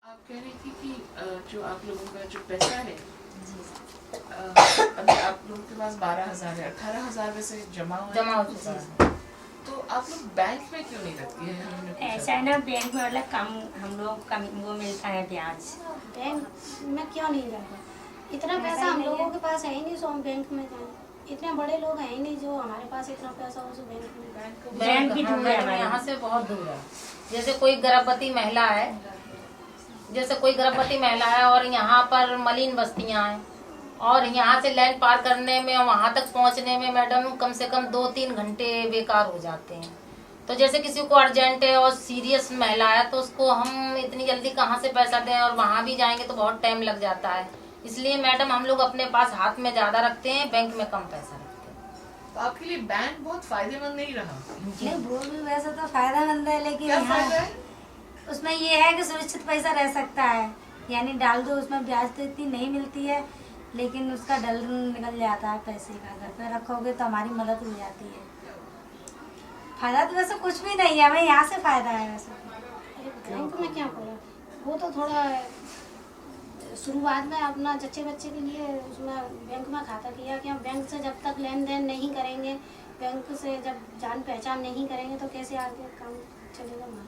आप कह रही थी कि जो आप लोगों का जो पैसा है अभी आप लोगों के पास 12,000 है, 18,000 वैसे जमा हो चुका है। तो आप लोग बैंक में क्यों नहीं रखती है? ऐसा है ना, बैंक में मतलब कम हम लोग कम वो मिलता है ब्याज। बैंक में क्यों नहीं रखा? इतना पैसा हम लोगों के पास है ही नहीं, सो हम बैंक में जाएं। इतने बड़े लोग हैं ही नहीं जो हमारे पास इतना पैसा हो, सो बैंक भी दूर है हमारे यहाँ से बहुत दूर है। जैसे कोई गर्भवती महिला है, और यहाँ पर मलिन बस्तियाँ हैं और यहाँ से लाइन पार करने में वहाँ तक पहुँचने में मैडम कम से कम 2-3 घंटे बेकार हो जाते हैं। तो जैसे किसी को अर्जेंट है और सीरियस महिला है तो उसको हम इतनी जल्दी कहाँ से पैसा दें, और वहाँ भी जाएंगे तो बहुत टाइम लग जाता है। इसलिए मैडम हम लोग अपने पास हाथ में ज्यादा रखते हैं, बैंक में कम पैसा रखते हैं। तो आपके लिए बैंक बहुत फायदेमंद नहीं रहा? नहीं, वो भी वैसे तो फायदेमंद है, लेकिन क्या फायदा है? उसमें ये है कि सुरक्षित पैसा रह सकता है, यानी डाल दो उसमें ब्याज तो इतनी नहीं मिलती है, लेकिन उसका डर निकल जाता है पैसे का। घर पे रखोगे तो हमारी मदद हो जाती है। फायदा तो वैसे कुछ भी नहीं है, हमें यहाँ से फायदा है। वैसे बैंक में क्या करो, वो तो थोड़ा शुरुआत में अपना जच्चे बच्चे के लिए उसमें बैंक में खाता किया कि हम बैंक से जब तक लेन देन नहीं करेंगे, बैंक से जब जान पहचान नहीं करेंगे तो कैसे आगे काम चलेगा हमारा।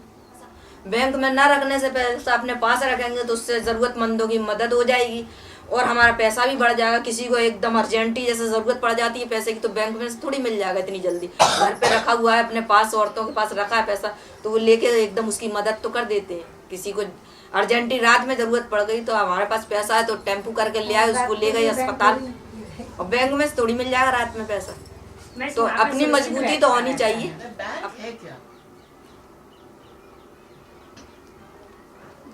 बैंक में ना रखने से पैसा अपने पास रखेंगे तो उससे जरूरतमंदों की मदद हो जाएगी और हमारा पैसा भी बढ़ जाएगा। किसी को एकदम अर्जेंटी जैसे जरूरत पड़ जाती है पैसे की तो बैंक में से थोड़ी मिल जाएगा इतनी जल्दी। घर पे रखा हुआ है, अपने पास औरतों के पास रखा है पैसा, तो वो लेके एकदम उसकी मदद तो कर देते हैं। किसी को अर्जेंटी रात में जरूरत पड़ गई तो हमारे पास पैसा है तो टेम्पू करके ले आए, उसको ले गए अस्पताल, और बैंक में से थोड़ी मिल जाएगा रात में पैसा। तो अपनी मजबूती तो होनी चाहिए। बैंक है क्या?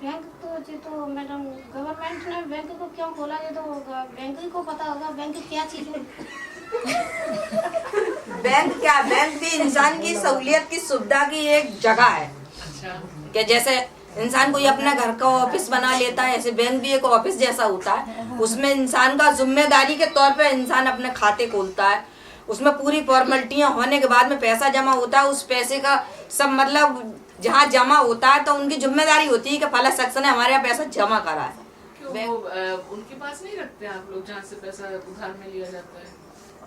बैंक तो मैडम गवर्नमेंट ने बैंक को क्यों खोला, ये तो बैंक ही को पता होगा बैंक क्या चीज है। बैंक भी इंसान की सहूलियत की सुविधा की एक जगह है। अच्छा। कि जैसे इंसान कोई अपना घर का ऑफिस बना लेता है, ऐसे बैंक भी एक ऑफिस जैसा होता है। उसमें इंसान का जिम्मेदारी के तौर पे इंसान अपने खाते खोलता है, उसमें पूरी फॉर्मेलिटियां होने के बाद में पैसा जमा होता है। उस पैसे का सब मतलब जहाँ जमा होता है तो उनकी जिम्मेदारी होती है कि फला शख्स ने हमारे यहाँ पैसा जमा करा है। क्यों वो उनके पास नहीं रखते आप लोग जहाँ से पैसा उधार में लिया जाता है?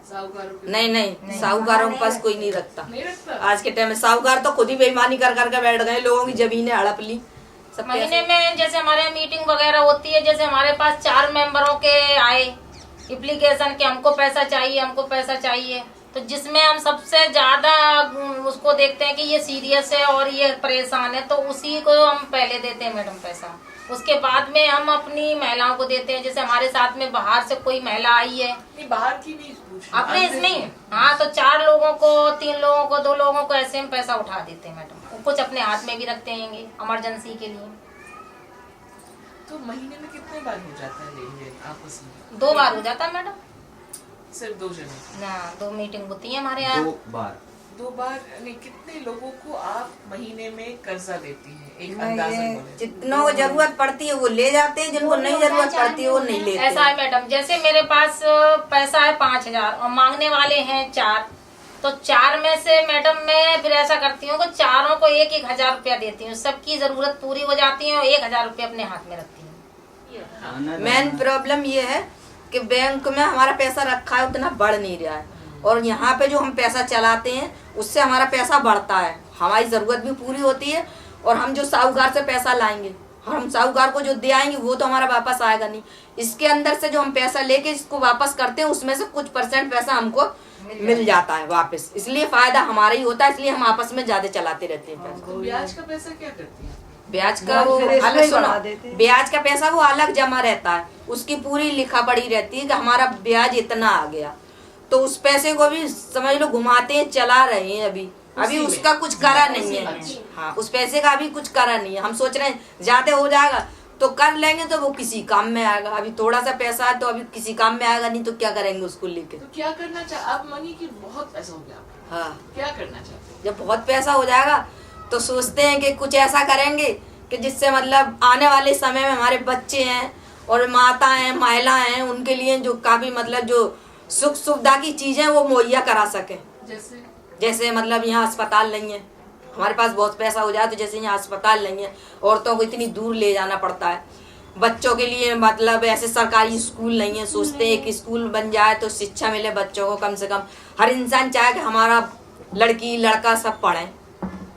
साहूकारों के? नहीं, साहूकारों के पास कोई नहीं रखता। नहीं रखता। आज के टाइम में साहूकार तो खुद ही बेईमानी कर करके बैठ गए, लोगों की जमीनें हड़प ली। सब महीने में जैसे हमारे यहाँ मीटिंग वगैरह होती है, जैसे हमारे पास 4 मेंबरों के आए एप्लीकेशन कि हमको पैसा चाहिए, तो जिसमें हम सबसे ज्यादा उसको देखते हैं कि ये सीरियस है और ये परेशान है, तो उसी को हम पहले देते हैं मैडम पैसा। उसके बाद में हम अपनी महिलाओं को देते हैं। जैसे हमारे साथ में बाहर से कोई महिला आई है, नहीं बाहर की नहीं पूछ रही, अपने इसमें हाँ, तो 4 लोगों को, 3 लोगों को, 2 लोगों को ऐसे हम पैसा उठा देते हैं मैडम। कुछ अपने हाथ में भी रखते हैं इमरजेंसी के लिए। तो महीने में कितने बार हो जाता है लेन देन आपस में? 2 बार हो जाता है मैडम। सिर्फ 2 जने? ना, 2 मीटिंग होती है हमारे यहाँ। 2 बार नहीं, कितने लोगों को आप महीने में कर्जा देती हैं? एक अंदाज़न बोले। जितनों को जरूरत पड़ती है वो ले जाते हैं, जिनको नहीं जरूरत पड़ती है वो नहीं लेते। ऐसा है मैडम, जैसे मेरे पास पैसा है 5,000 और मांगने वाले हैं 4, तो 4 में से मैडम मैं फिर ऐसा करती हूँ कि चारों को 1-1 हजार रुपया देती हूँ। सबकी जरूरत पूरी हो जाती है और 1 हजार रुपया अपने हाथ में रखती हूँ। मेन प्रॉब्लम ये है कि बैंक में हमारा पैसा रखा है उतना बढ़ नहीं रहा है, और यहाँ पे जो हम पैसा चलाते हैं उससे हमारा पैसा बढ़ता है, हमारी जरूरत भी पूरी होती है। और हम जो साहूकार से पैसा लाएंगे, हम साहूकार को जो दे आएंगे वो तो हमारा वापस आएगा नहीं। इसके अंदर से जो हम पैसा लेके इसको वापस करते हैं उसमें से कुछ % पैसा हमको मिल जाता है वापस, इसलिए फायदा हमारा ही होता है। इसलिए हम आपस में ज्यादा चलाते रहते हैं पैसा। तो ब्याज का पैसा क्या करती है? ब्याज का वो अलग सुनो, ब्याज का पैसा वो अलग जमा रहता है, उसकी पूरी लिखा पड़ी रहती है कि हमारा ब्याज इतना आ गया, तो उस पैसे को भी समझ लो घुमाते हैं, चला रहे हैं। अभी उसका कुछ करा नहीं है। हाँ, उस पैसे का अभी कुछ करा नहीं है। हम सोच रहे हैं ज्यादा हो जाएगा तो कर लेंगे तो वो किसी काम में आएगा। अभी थोड़ा सा पैसा है तो अभी किसी काम में आएगा नहीं, तो क्या करेंगे उसको लेके। तो क्या करना चाहते आप? मनी की बहुत पैसा हो गया आपका। हाँ, क्या करना चाहते हैं? जब बहुत पैसा हो जाएगा तो सोचते हैं कि कुछ ऐसा करेंगे कि जिससे मतलब आने वाले समय में हमारे बच्चे हैं और माता हैं, महिला हैं, उनके लिए जो काफी मतलब जो सुख सुविधा की चीजें वो मुहैया करा सके। जैसे जैसे मतलब यहाँ अस्पताल नहीं है, हमारे पास बहुत पैसा हो जाए तो जैसे यहाँ अस्पताल नहीं है, औरतों को इतनी दूर ले जाना पड़ता है। बच्चों के लिए मतलब ऐसे सरकारी स्कूल नहीं है, सोचते हैं कि स्कूल बन जाए तो शिक्षा मिले बच्चों को। कम से कम हर इंसान चाहे कि हमारा लड़की लड़का सब पढ़े,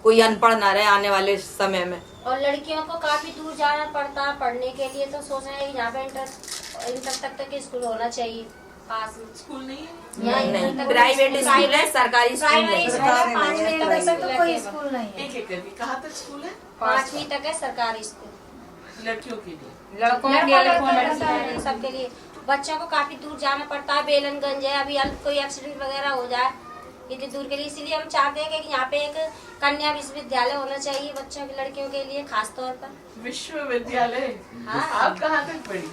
कोई अनपढ़ ना रहे आने वाले समय में। और लड़कियों को काफी दूर जाना पड़ता है पढ़ने के लिए, तो सोच रहे हैं यहाँ पे इंटर तक के स्कूल होना चाहिए पास में। स्कूल नहीं है? नहीं, प्राइवेट स्कूल है, सरकारी स्कूल नहीं। तो कोई स्कूल नहीं है। एक एक करके कहाँ तक स्कूल है? 5वीं तक है सरकारी स्कूल लड़कियों के लिए। लड़कों के लिए सबके लिए। बच्चों को काफी दूर जाना पड़ता है, बेलनगंज है, अभी कोई एक्सीडेंट वगैरह हो जाए इतनी दूर के लिए, इसीलिए हम चाहते हैं कि यहाँ पे एक कन्या विश्वविद्यालय होना चाहिए बच्चों की लड़कियों के लिए खास तौर पर। विश्वविद्यालय? हाँ। आप कहाँ तक पढ़ी?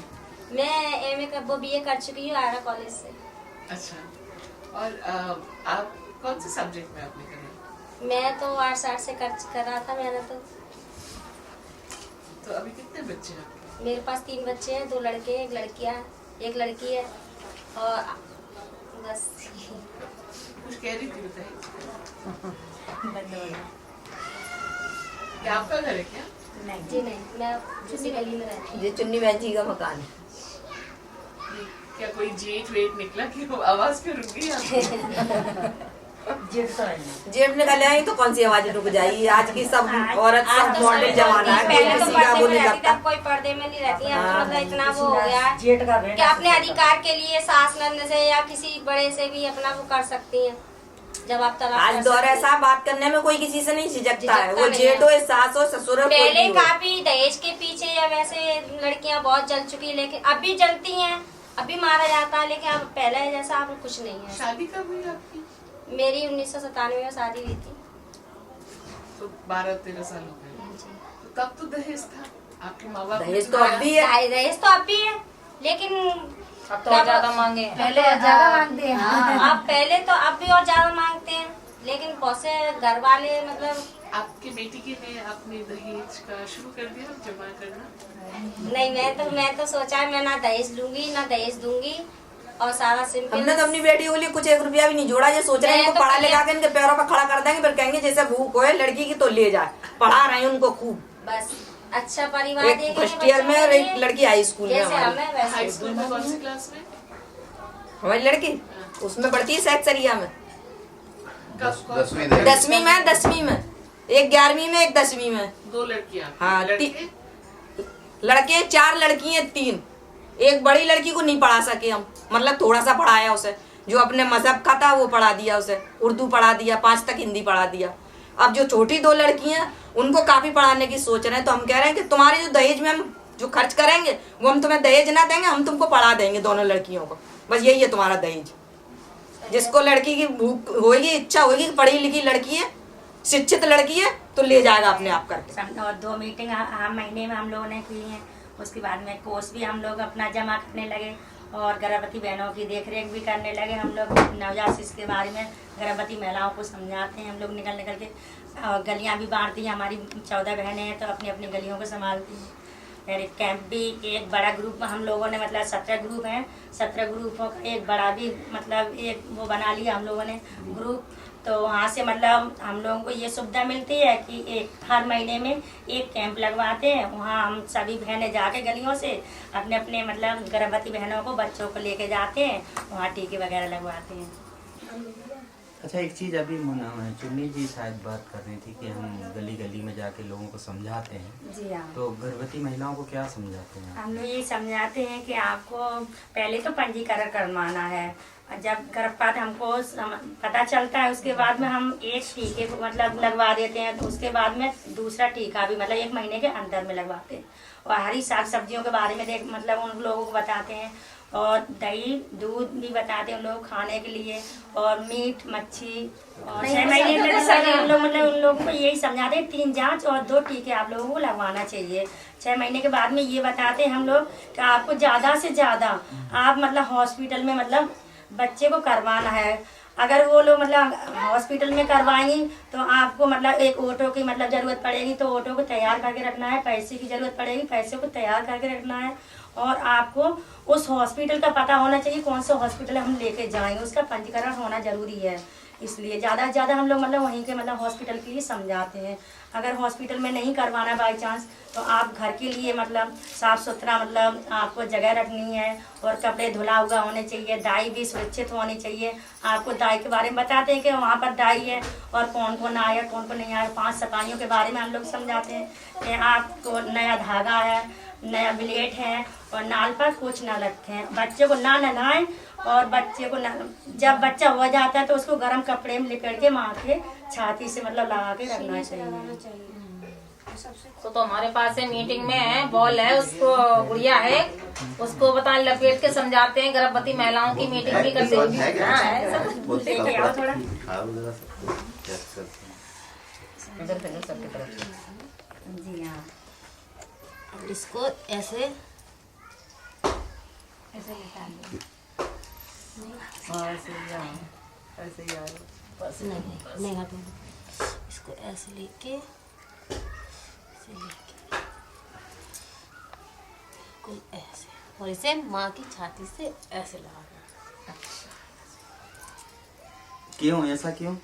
मैं BA कर चुकी हूँ आरा कॉलेज से। अच्छा, और आप कौन से सब्जेक्ट में आपने करी? मैं तो आर्ट्स से कर रहा था मैंने तो अभी कितने बच्चे हैं आपके? मेरे पास 3 बच्चे हैं, 2 लड़के एक लड़की है और बस। कुछ कह रही थी, बताइए। क्या आपका घर है क्या? जी नहीं, मैं उसी गली में रहती हूँ। ये चुन्नी बहन जी का मकान है। क्या कोई जेठ वेट निकला कि वो आवाज क्यों रुक गई आपकी? जेब निकल आई तो कौन सी आवाज रुक जाएगी? आज की सब औरत सब मॉडर्न जमाना है, कोई पहले तो किसी का वो पर्दे में नहीं रहती लगता। थी, कोई पर्दे में नहीं रहती है। अब तो मतलब इतना वो हो गया है कि अपने अधिकार के लिए सास नंद से या किसी बड़े से भी अपना वो कर सकती हैं जब आप तलाक आज कर दौर सकती हैं। ऐसा बात करने में कोई किसी से नहीं झिझकता है, वो नहीं जेठ हो सास हो ससुर हो, कोई पहले भी हो। काफी दहेज के पीछे या वैसे लड़कियां बहुत जल चुकी है, लेकिन अब भी जलती हैं, अभी मारा जाता है, लेकिन अब पहले जैसा अब कुछ नहीं है। शादी कब हुई आपकी? मेरी 1997 में शादी हुई थी। तो 12-13 साल हो गए। तो तब तो दहेज था, आपके माँ बाप दहेज तो अब भी है। दहेज तो अब भी है, लेकिन अब तो ज्यादा मांगे। पहले ज्यादा मांगते हैं। अब पहले तो अब भी और ज्यादा मांगते हैं, लेकिन बहुत से घर वाले मतलब आपके बेटी के लिए आपने दहेज का शुरू कर दिया जमा करना? नहीं, मैं तो सोचा है मैं ना दहेज लूंगी ना दहेज दूंगी और सारा सिंपल। हमने तो अपनी बेटी के लिए कुछ 1 रुपया भी नहीं जोड़ा। ये सोच रहे हैं इनको पढ़ा लिखा के इनके पैरों पर खड़ा कर देंगे, फिर कहेंगे जैसे भूख होए लड़की की तो ले जाए। पढ़ा रहे हैं उनको खूब, बस अच्छा परिवार एक देखेंगे फर्स्ट ईयर में और बच्चों एक के लिए। लड़की हाई स्कूल में। जैसे हमारी हमें वैसे हाई स्कूल में कौन सी क्लास में? हमारी लड़की उसमें पढ़ती है सैक्सरिया में, कब? 10वीं में, एक 11वीं में, एक 10वीं में। 2 लड़कियां? हाँ, लड़के? लड़के 4 लड़की हैं 3। एक बड़ी लड़की को नहीं पढ़ा सके हम, मतलब थोड़ा सा पढ़ाया उसे, जो अपने मजहब का था वो पढ़ा दिया उसे, उर्दू पढ़ा दिया, 5 तक हिंदी पढ़ा दिया। अब जो छोटी 2 लड़की हैं उनको काफी पढ़ाने की सोच रहे हैं, तो हम कह रहे हैं कि तुम्हारे जो दहेज में हम जो खर्च करेंगे वो हम तुम्हें दहेज ना देंगे, हम तुमको पढ़ा देंगे दोनों लड़कियों को, बस यही है तुम्हारा दहेज। जिसको लड़की की भूख होगी, इच्छा होगी, पढ़ी लिखी लड़की है, शिक्षित लड़की है, तो ले जाएगा अपने आप करके। और 2 मीटिंग महीने में हम लोगों ने की हैं। उसके बाद में कोर्स भी हम लोग अपना जमा करने लगे और गर्भवती बहनों की देखरेख भी करने लगे। हम लोग नवजात शिशु के बारे में गर्भवती महिलाओं को समझाते हैं। हम लोग निकल के गलियां भी बांटती हैं। हमारी 14 बहनें हैं तो अपनी अपनी गलियों को संभालती हैं। फिर एक कैंप भी, एक बड़ा ग्रुप हम लोगों ने, मतलब 17 ग्रुप हैं, 17 ग्रुपों का एक बड़ा भी मतलब एक वो बना लिया हम लोगों ने ग्रुप। तो वहाँ से मतलब हम लोगों को ये सुविधा मिलती है कि हर महीने में एक कैंप लगवाते हैं। वहाँ हम सभी बहनें जाके गलियों से अपने अपने मतलब गर्भवती बहनों को, बच्चों को लेके जाते हैं, वहाँ टीके वगैरह लगवाते हैं। अच्छा, एक चीज़ अभी चुन्नी जी शायद बात कर रही थी कि हम गली गली में जाके लोगों को समझाते हैं। जी हाँ, तो गर्भवती महिलाओं को क्या समझाते हैं? हम लोग ये समझाते हैं कि आपको पहले तो पंजीकरण करवाना है। जब गर्भपात हमको पता चलता है उसके बाद में हम एक टीके को मतलब लगवा देते हैं। तो उसके बाद में दूसरा टीका भी मतलब 1 महीने के अंदर में लगवाते हैं। और हरी साग सब्जियों के बारे में मतलब उन लोगों को बताते हैं। और दही दूध भी बताते हैं उन लोग खाने के लिए, और मीट मच्छी। और 6 महीने तक सभी हम लोग मतलब उन लोगों को यही समझाते हैं 3 जांच और 2 टीके आप लोगों को लगवाना चाहिए। 6 महीने के बाद में ये बताते हैं हम लोग कि आपको ज़्यादा से ज़्यादा आप मतलब हॉस्पिटल में मतलब बच्चे को करवाना है। अगर वो लोग मतलब हॉस्पिटल में करवाएंगी तो आपको मतलब एक ऑटो की मतलब ज़रूरत पड़ेगी, तो ऑटो को तैयार करके रखना है। पैसे की ज़रूरत पड़ेगी, पैसे को तैयार करके रखना है। और आपको उस हॉस्पिटल का पता होना चाहिए कौन सा हॉस्पिटल हम लेके जाएंगे, उसका पंजीकरण होना ज़रूरी है। इसलिए ज़्यादा से ज़्यादा हम लोग मतलब वहीं के मतलब हॉस्पिटल के लिए समझाते हैं। अगर हॉस्पिटल में नहीं करवाना बाई चांस तो आप घर के लिए मतलब साफ़ सुथरा मतलब आपको जगह रखनी है और कपड़े धुला हुआ होने चाहिए, दाई भी सुरक्षित होनी चाहिए। आपको दाई के बारे में बताते हैं कि वहाँ पर दाई है और कौन कौन आया कौन कौन नहीं आया। 5 सफाइयों के बारे में हम लोग समझाते हैं कि आपको नया धागा है, नया ब्लेड है और नाल पर कुछ ना रखें, बच्चे को ना नहलाएं और बच्चे को जब बच्चा हो जाता है तो उसको गर्म कपड़े में लिपेट के मार के छाती से मतलब लगा के रखना चाहिए। तो हमारे पास है मीटिंग में है, बॉल है, उसको गुड़िया है, उसको बताएं लपेट के समझाते हैं। गर्भवती महिलाओं की मीटिंग भी करते हैं। जी हाँ, इसको ऐसे नहीं हटो, इसको ऐसे लेके कोई ऐसे और इसे माँ की छाती से ऐसे लगाना। क्यों ऐसा क्यों?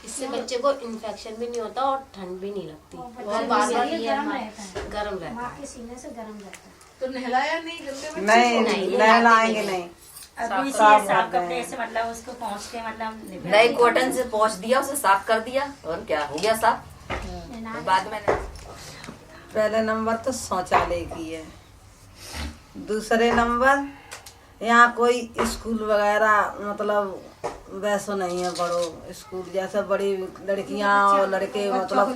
इससे बच्चे को इन्फेक्शन भी नहीं होता और ठंड भी नहीं लगती और बार बार ये गर्म रहता है। माँ के सीने से गर्म रहता है। तो नहलाया नहीं गंदे बच्चे नहीं नहलाएंगे नहीं। अभी इसीलिए साफ कपड़े से मतलब उसको पहुँच के मतलब नए कॉटन से पोंछ दिया, उसे साफ कर दिया और क्या हो गया साफ। बाद में पहले नंबर तो शौचालय की है, दूसरे नंबर यहाँ कोई स्कूल वगैरह मतलब वैसा नहीं है, बड़ो स्कूल जैसे बड़ी लड़कियाँ और लड़के मतलब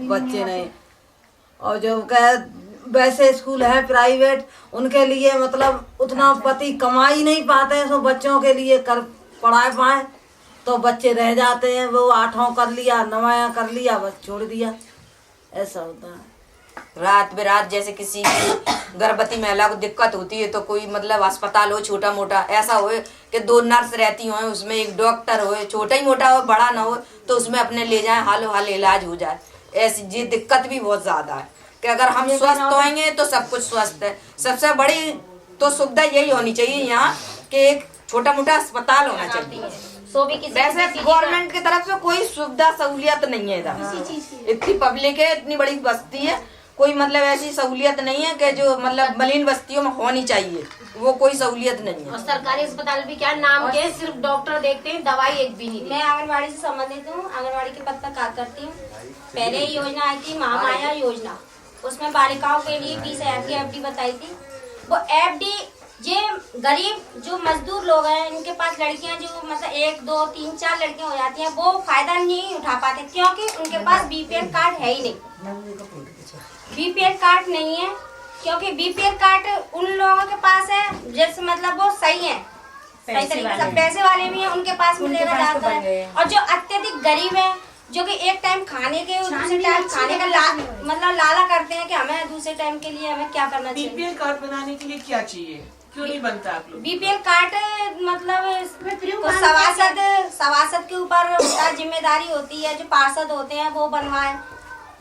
बच्चे नहीं। और जो वैसे स्कूल है प्राइवेट, उनके लिए मतलब उतना पति कमाई नहीं पाते हैं, सो बच्चों के लिए कर पढ़ाए पाए तो बच्चे रह जाते हैं। वो 8वां कर लिया, 9वां कर लिया, बस छोड़ दिया, ऐसा होता है। रात बेरात जैसे किसी की गर्भवती महिला को दिक्कत होती है तो कोई मतलब अस्पताल हो छोटा मोटा, ऐसा हो कि 2 नर्स रहती हो, उसमें एक डॉक्टर हो, छोटा ही मोटा हो बड़ा ना हो तो उसमें अपने ले जाएं, हालो हाल इलाज हो जाए। ऐसी ये दिक्कत भी बहुत ज्यादा है कि अगर हम स्वस्थ होएंगे तो सब कुछ स्वस्थ है। सबसे बड़ी तो सुविधा यही होनी चाहिए यहाँ कि एक छोटा मोटा अस्पताल होना चाहिए। सो भी किसी वैसे गवर्नमेंट की तरफ से कोई सुविधा सहूलियत नहीं है इधर। इतनी पब्लिक है, इतनी बड़ी बस्ती है, कोई मतलब ऐसी सहूलियत नहीं है कि जो मतलब मलिन बस्तियों में होनी चाहिए, वो कोई सहूलियत नहीं है। और सरकारी अस्पताल भी क्या नाम के सिर्फ डॉक्टर देखते हैं, दवाई एक भी नहीं। मैं आंगनबाड़ी से संबंधित हूँ, आंगनबाड़ी के पद पर कार्य करती हूँ। पहले ये योजना आई थी महामाया योजना, उसमें बालिकाओं के लिए 20,000 की एफडी बताई थी। वो एफडी ये गरीब जो मजदूर लोग हैं, इनके पास लड़कियां जो मतलब 1, 2, 3, 4 लड़कियां हो जाती हैं, वो फायदा नहीं उठा पाते क्योंकि उनके पास बीपीएल कार्ड है ही नहीं। बीपीएल कार्ड नहीं है क्योंकि बीपीएल कार्ड उन लोगों के पास है जैसे मतलब वो सही है, सही तरीके से पैसे वाले भी हैं, उनके पास मिलेगा जाता है। और जो अत्यधिक गरीब है, जो कि एक टाइम खाने के दूसरे टाइम खाने का मतलब लाला करते हैं कि हमें दूसरे टाइम के लिए हमें क्या करना चाहिए। बीपीएल कार्ड बनाने के लिए क्या चाहिए, क्यों नहीं बनता आप लोग? बीपीएल कार्ड मतलब सभासद के ऊपर जिम्मेदारी होती है, जो पार्षद होते हैं वो बनवाए।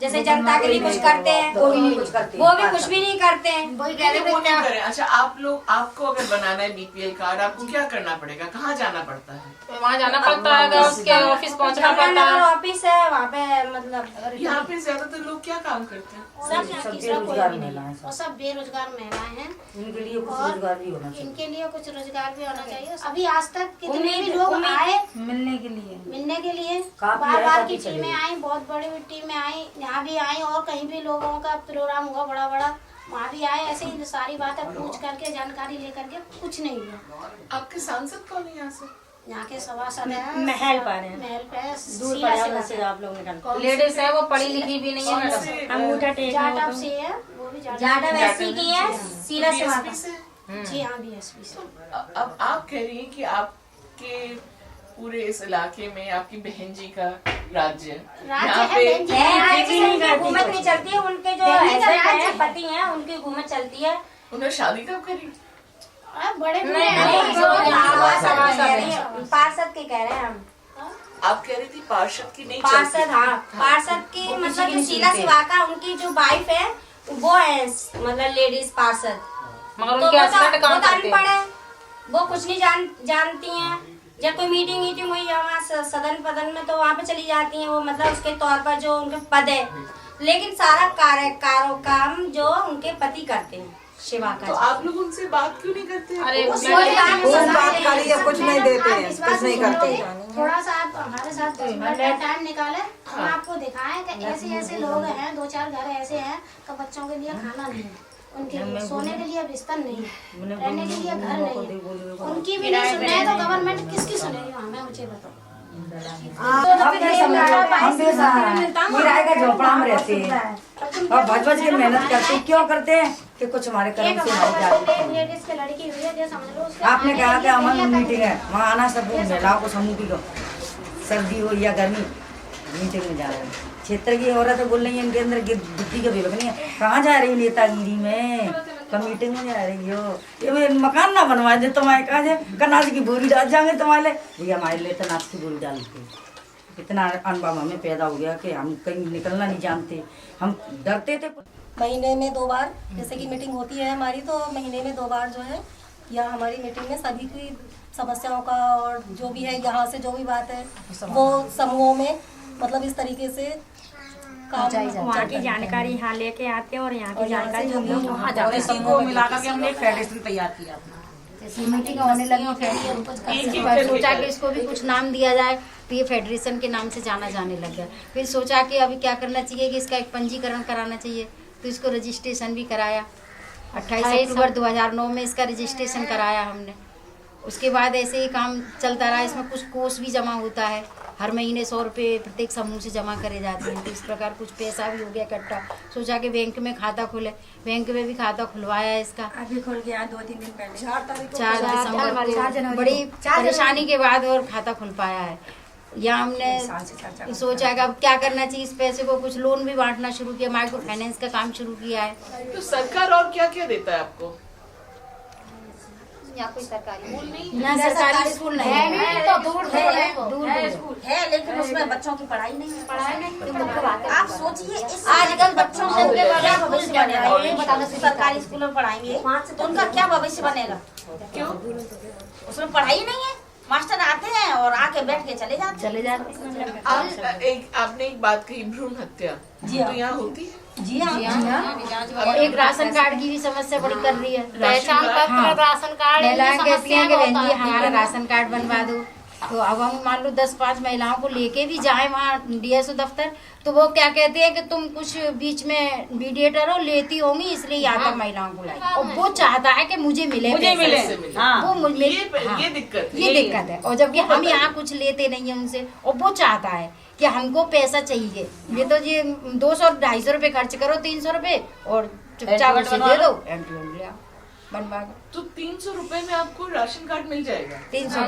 जैसे जनता के लिए कुछ करते हैं, वो भी कुछ नहीं करते हैं। वो नहीं करें। अच्छा, आप लोग, आपको अगर बनाना है बीपीएल कार्ड, आपको क्या करना पड़ेगा, कहाँ जाना पड़ता है? वहाँ जाना पड़ता है, उसके ऑफिस पहुँचना पड़ता है। ऑफिस है वहाँ पे मतलब। यहाँ पे ज्यादातर लोग क्या काम करते हैं? सब बेरोजगार महिलाएं, और सब बेरोजगार महिलाएं हैं। इनके लिए कुछ रोजगार भी होना चाहिए। इनके लिए कुछ रोजगार भी होना चाहिए। अभी आज तक कितने भी लोग आए मिलने के लिए बार की टीमें आई, बहुत बड़ी टीमें आई, यहाँ भी आई और कहीं भी लोगों का प्रोग्राम हुआ बड़ा वहाँ भी आए। ऐसे ही सारी बातें पूछ करके जानकारी लेकर के कुछ नहीं हुआ। आपके सांसद कौन है यहाँ से? यहाँ के सभासद है, महल पर है, महल पे दूर पड़ा से आप लोग निकल। लेडीज है, वो पढ़ी लिखी भी नहीं है मैडम। अंगूठा टेक जाटव से है, वो भी जाटव एसपी की है, सीला से। जी हाँ, बीएसपी से। अब आप कह रही हैं कि आपके पूरे इस इलाके में आपकी बहन जी का राज्य घूमत नहीं चलती है, उनके जो हस्बैंड है, पति हैं, उनकी घूमत चलती है। उन्होंने शादी कब करी? बड़े पार्षद के कह रहे हैं हम। आप कह रही थी पार्षद की नहीं पार्षद, चलती। हाँ पार्षद की मतलब जो शीला सिवाका उनकी जो वाइफ है वो है मतलब लेडीज पार्षद। मगर उनके हस्बैंड काम करते हैं। अनपढ़ है, वो कुछ नहीं जानती हैं, जब कोई मीटिंग वीटिंग हुई है वहाँ सदन पदन में तो वहाँ पे चली जाती हैं वो, मतलब उसके तौर पर जो उनके पद है, लेकिन सारा काम जो उनके पति करते हैं शिवा का। तो आप लोग उनसे बात क्यों नहीं करते? अरे खूब बात करी है, कुछ नहीं देते हैं, कुछ नहीं करते। थोड़ा सा आप हमारे साथ 10 मिनट का टाइम निकाले, हम आपको दिखाएं कि ऐसे ऐसे लोग हैं, 2-4 घर ऐसे हैं कि बच्चों के लिए खाना नहीं है, उनके लिए सोने के लिए बिस्तर नहीं है, रहने के लिए घर नहीं है, उनकी भी नहीं सुने तो गवर्नमेंट किसकी सुनेगी? हमें मुझे बताओ। किराए का झोपड़ा में रहते हैं और भज भज के मेहनत करते हैं। क्यों करते हैं कि कुछ हमारे कर्म से हमारी जाती लेडीज की लड़की हुई है, जो समझ लो उसके आपने कहा कि अमन मीटिंग है, वहाँ आना सब महिलाओं को समूह की, सर्दी हो या गर्मी, मीटिंग में जा रहे हैं। क्षेत्र की औरत बोल रही है इनके अंदर बुद्धि का विवेक नहीं है। कहाँ जा रही नेतागिरी में, मीटिंग में जा रही हो? ये मकान ना बनवा दे तुम्हारे, कहा जाए कनाज की बोरी डाल जाएंगे तुम्हारे लिए, भैया हमारे लिए तो नाच की बोरी डालते। इतना अनुभव हमें पैदा हो गया कि हम कहीं निकलना नहीं जानते, हम डरते थे। महीने में 2 बार जैसे कि मीटिंग होती है हमारी, तो महीने में 2 बार जो है या हमारी मीटिंग में सभी की समस्याओं का और जो भी है यहाँ से जो भी बात है वो समूहों में मतलब इस तरीके से वहाँ की जानकारी यहाँ लेके आते हैं और यहाँ की जानकारी हम लोग वहाँ जाते हैं। इसी को मिलाकर के हमने एक फेडरेशन तैयार किया अपना। जैसे मीटिंग होने लगी फिर सोचा कि इसको भी कुछ नाम दिया जाए, तो ये फेडरेशन के नाम से जाना जाने लग गया। फिर सोचा कि अभी क्या करना चाहिए कि इसका एक पंजीकरण कराना चाहिए, तो इसको रजिस्ट्रेशन भी कराया। 28 अक्टूबर 2009 में इसका रजिस्ट्रेशन कराया हमने। उसके बाद ऐसे ही काम चलता रहा। इसमें कुछ कोष भी जमा होता है, हर महीने 100 रुपये प्रत्येक समूह से जमा करे जाते हैं। तो इस प्रकार कुछ पैसा भी हो गया इकट्ठा। सोचा कि बैंक में खाता खुले, बैंक में भी खाता खुलवाया है इसका। अभी खुल गया 2-3 दिन पहले, 4 दिसंबर बड़ी परेशानी के बाद और खाता खुल पाया है। यहाँ हमने सोचा कि अब क्या करना चाहिए, इस पैसे को कुछ लोन भी बांटना शुरू किया, माइक्रो फाइनेंस का काम शुरू किया है। तो सरकार और क्या क्या देता है आपको? यहाँ कोई सरकारी स्कूल नहीं ना सरकारी स्कूल नहीं है, तो दूर है स्कूल है, लेकिन उसमें बच्चों की पढ़ाई नहीं है। आप सोचिए आजकल बच्चों से भविष्य बनेगा, सरकारी स्कूल में पढ़ाएंगे तो उनका क्या भविष्य बनेगा? क्यों? उसमें पढ़ाई नहीं है, मास्टर आते हैं और आके बैठ के चले जाते आपने एक बात कही, भ्रूण हत्या जी तो यहाँ होती है? जी हाँ। और एक राशन कार्ड की भी समस्या बड़ी कर रही है। पहचान पत्र, राशन कार्ड, महिलाएं कहती हैं कि बहन जी हमारा राशन कार्ड बनवा दो। तो अब हम मान लो 10-5 महिलाओं को लेके भी जाए वहाँ डीएसओ दफ्तर, तो वो क्या कहते हैं कि तुम कुछ बीच में मीडिएटर हो, लेती होंगी, इसलिए यहाँ तक महिलाओं को लाई। और वो चाहता है कि मुझे मिले। हाँ, वो ये दिक्कत है। और जबकि हम यहाँ कुछ लेते नहीं है उनसे, और वो चाहता है कि हमको पैसा चाहिए। ये तो ये 200-250 रुपए खर्च करो, 300 रुपए और चुपचाप उसे दे दो, बनवा। तो 300 रुपए में आपको राशन कार्ड मिल जाएगा? 300।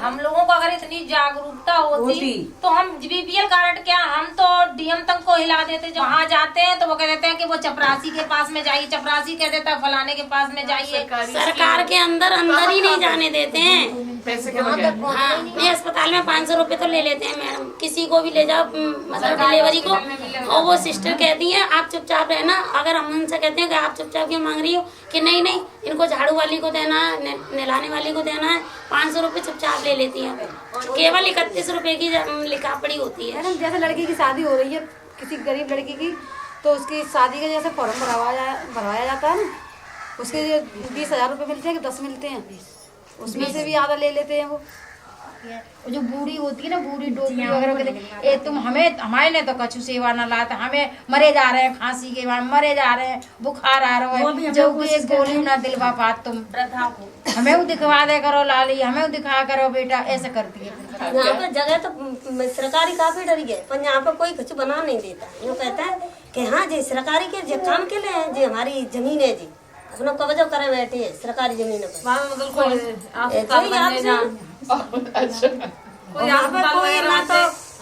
हम लोगों को अगर इतनी जागरूकता होती तो हम बीपीएल कार्ड क्या, हम तो डीएम तक को हिला देते। जब वहाँ जाते हैं तो वो कह देते हैं कि वो चपरासी के पास में जाइए, चपरासी कह देता है फलाने के पास में जाइए। सरकार के अंदर ही नहीं जाने देते हैं पैसे के बगैर। हाँ, ये अस्पताल में 500 रुपए तो ले लेते हैं मैडम। किसी को भी ले जाओ मतलब डिलीवरी को, और वो सिस्टर कहती है आप चुपचाप रहना। अगर हम उनसे कहते हैं कि आप चुपचाप क्यों मांग रही हो, कि नहीं इनको झाड़ू वाली को देना है, नहलाने वाली को देना है, 500 रुपए चुपचाप ले लेती है। केवल 31 रुपए की लिखा पड़ी होती है। मैडम जैसे लड़की की शादी हो रही है, किसी गरीब लड़की की, तो उसकी शादी का जैसे फॉर्म भरवाया जाता है ना, उसके 20,000 रुपये मिलते हैं कि 10 मिलते हैं, उसमें से भी आधा ले लेते हैं वो। जो बूढ़ी होती है ना, बूढ़ी डोली वगैरह, तुम हमारे ने तो कछु सेवा न लाता, हमें मरे जा रहे हैं, खांसी के बाद मरे जा रहे हैं, बुखार आ रहा है, जो एक गोली ना दिलवा पात तुम वृद्धा को, हमें वो दिखवा दे करो लाली, हमें वो दिखा करो बेटा, ऐसे करती है। यहाँ पे जगह तो सरकारी काफी डरी है, पर यहाँ पे कोई कुछ बना नहीं देता। ये कहता है कि हाँ जी सरकारी के काम के लिए जी हमारी जमीन है जी, अपना कब्जा करे बैठे है सरकारी जमीन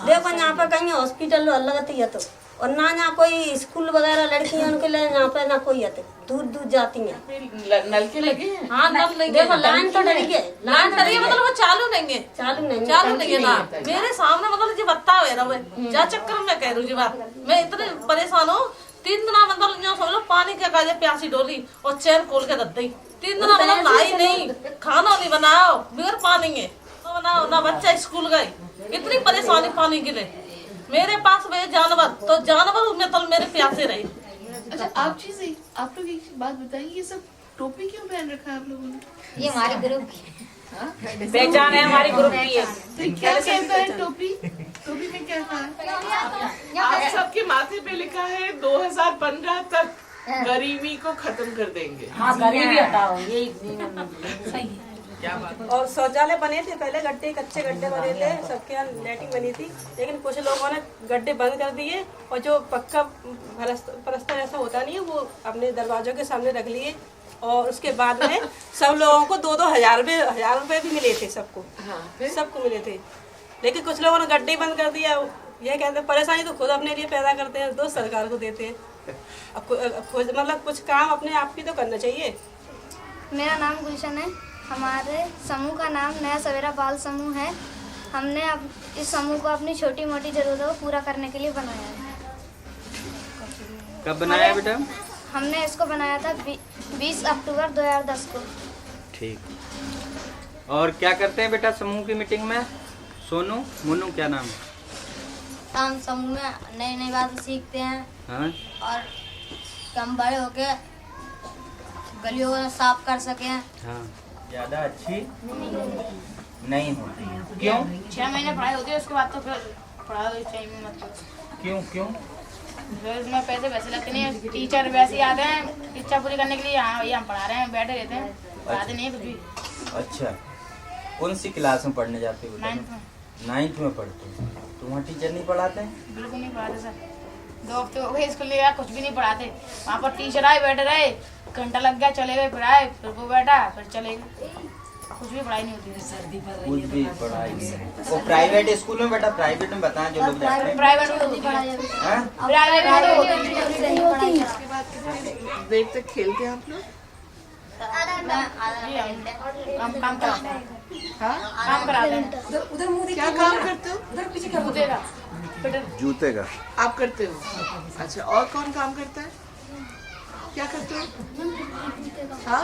देखो यहाँ पे कहीं हॉस्पिटल लगती है तो, और ना यहाँ कोई स्कूल वगैरह लड़कियां उनके लिए यहाँ पे ना कोई है, दूर जाती है। नल के लगे हैं? हाँ नल लगे, देखो लाइन तो डरी है, लाइन डरी है, मतलब वो चालू नहीं है ना मेरे सामने, मतलब जी बता जा चक्कर में कह रही बात, मैं इतने परेशान हूँ। 3 दिन मतलब समझ लो पानी क्या काजे प्यासी डोली और चैन खोल के रख दी। 3 दिन मतलब नहाई नहीं, खाना नहीं बनाओ बगैर पानी है, ना बच्चा स्कूल गए, इतनी परेशानी पानी गिरे मेरे पास वे जानवर, तो जानवर में तो मेरे प्यासे रहे। अच्छा आप लोग एक बात बताइए, ये सब टोपी क्यों पहन रखा है आप लोगों ने? ये हमारे ग्रुप की पहचान है हमारी ग्रुप की है। तो क्या कहता है टोपी में क्या कहा है? आप सबके माथे पे लिखा है 2015 तक गरीबी को खत्म कर देंगे। हाँ गरीबी हटाओ, यही सही है। और शौचालय बने थे पहले, गड्ढे कच्चे गड्ढे बने थे, सबके यहाँ लैट्रिन बनी थी, लेकिन कुछ लोगों ने गड्ढे बंद कर दिए और जो पक्का पलस्तर ऐसा होता नहीं है वो अपने दरवाजों के सामने रख लिए। और उसके बाद में सब लोगों को 2-2 हजार रुपए भी मिले थे सबको। सबको मिले थे, लेकिन कुछ लोगों ने गड्ढे बंद कर दिया। ये कहते हैं परेशानी तो खुद अपने लिए पैदा करते हैं, दोस्त सरकार को देते हैं। अब मतलब कुछ काम अपने आप भी तो करना चाहिए। मेरा नाम गुलशन है। हमारे समूह का नाम नया सवेरा बाल समूह है। हमने अब इस समूह को अपनी छोटी मोटी ज़रूरतों को पूरा करने के लिए बनाया है। कब बनाया बेटा? हमने इसको बनाया था 20 अक्टूबर 2010 को। ठीक। और क्या करते हैं बेटा समूह की मीटिंग में? सोनू मोनू क्या नाम है? हम समूह में नई नई बातें सीखते हैं। हाँ? और हम बड़े होके गलियों को साफ कर सके। हाँ। ज्यादा अच्छी नहीं होती। क्यों? 6 महीने पढ़ाई होती है, उसके बाद तो फिर पढ़ाई चाहिए मत। क्यों? फिर इसमें पैसे वैसे लगते नहीं है, टीचर वैसे ही आते हैं इच्छा पूरी करने के लिए। यहाँ ये हम पढ़ा रहे हैं, बैठे रहते हैं, पढ़ाते नहीं है कुछ भी। अच्छा, कौन सी क्लास में पढ़ने जाते हो? 9th में पढ़ते हो। तो वहाँ टीचर नहीं पढ़ाते हैं? बिल्कुल नहीं पढ़ाते सर। 2 हफ्ते हो गए स्कूल नहीं गया, कुछ भी नहीं पढ़ाते। वहाँ पर टीचर आए, बैठे रहे, घंटा लग गया, चले गए, फिर आए, फिर वो बैठा, फिर चले गए। कुछ भी पढ़ाई नहीं होती है। कुछ भी पढ़ाई नहीं। वो प्राइवेट स्कूल में बेटा, प्राइवेट में बताएं जो लोग जाते हैं। प्राइवेट में होती है। प्राइवेट में तो होती है। उसके बाद कितनी देर तक खेलते हैं आप लोग? हम काम कराते हैं। हाँ? काम कराते हैं। क्या काम करते हो? जूते का आप करते हो? अच्छा, और कौन काम करता है? क्या करते हो? हाँ?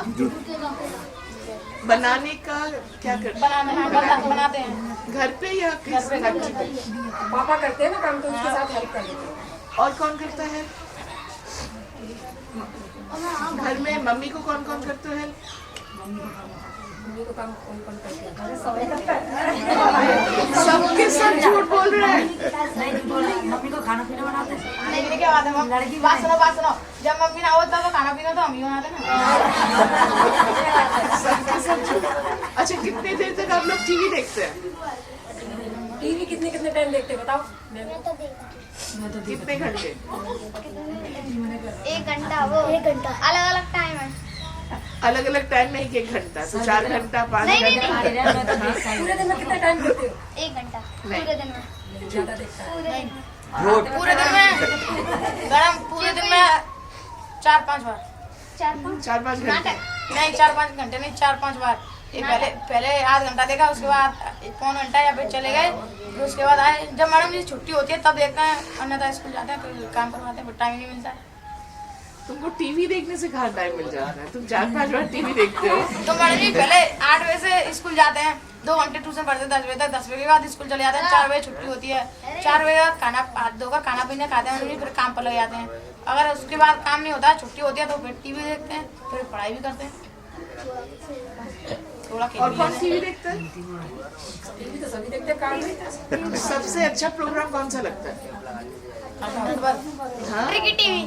बनाने का क्या करते हैं? बनाते हैं घर पे या किस फैक्ट्री पे? पापा करते हैं ना काम, तो उसके साथ हेल्प कर देते हैं। और कौन करता है घर में? मम्मी को कौन करते हो हेल्प? मम्मी को काम कौन करते हैं? सबके सब झूठ बोल रहे हैं। मम्मी को खाना पीना बनाते हैं। नहीं, क्या बात है लड़की? बात सुनो। जब मम्मी ना होता तो खाना पीना तो हम ही बनाते ना। सबके सब झूठ। अच्छा, कितने देर तक आप लोग टीवी देखते हैं? टीवी कितने टाइम देखते हैं बताओ? कितने घंटे? 1 घंटा, वो 1 घंटा, अलग अलग टाइम है। अलग अलग टाइम में 1 घंटा, तो 4 घंटा, 5 नहीं, घंटा। पूरे दिन में कितना टाइम देखते हो? 1 घंटा पूरे दिन में। ज्यादा देखता है। पूरे दिन में गरम, पूरे दिन में 4-5 बार। 4-5 घंटे नहीं, 4-5 घंटे नहीं, 4-5 बार। ये पहले आध घंटा देखा, उसके बाद 1 घंटा या फिर चले गए, फिर उसके बाद आए। जब मैडम जी छुट्टी होती है तब देखते हैं, अन्यथा स्कूल जाते हैं तो काम करवाते हैं, फिर टाइम नहीं मिलता है। तुमको टीवी देखने से कहाँ टाइम मिल जाता है? तुम 4-5 बार टीवी देखते हो। तो मैडम जी पहले 8 बजे से स्कूल जाते हैं, 2 घंटे ट्यूशन पढ़ते हैं 10 बजे तक, 10 बजे के बाद स्कूल चले जाते हैं, 4 बजे छुट्टी होती है, 4 बजे बाद खाना हाथ धोकर खाना पीना खाते हैं, फिर काम पर लग जाते हैं। अगर उसके बाद काम नहीं होता, छुट्टी होती है तो फिर टीवी देखते हैं, फिर पढ़ाई भी करते हैं, थोड़ा खेल और भी कौन लेते टीवी देखता है? टीवी तो सभी देखते हैं, काम नहीं। सबसे अच्छा प्रोग्राम कौन सा लगता है? Cricket TV.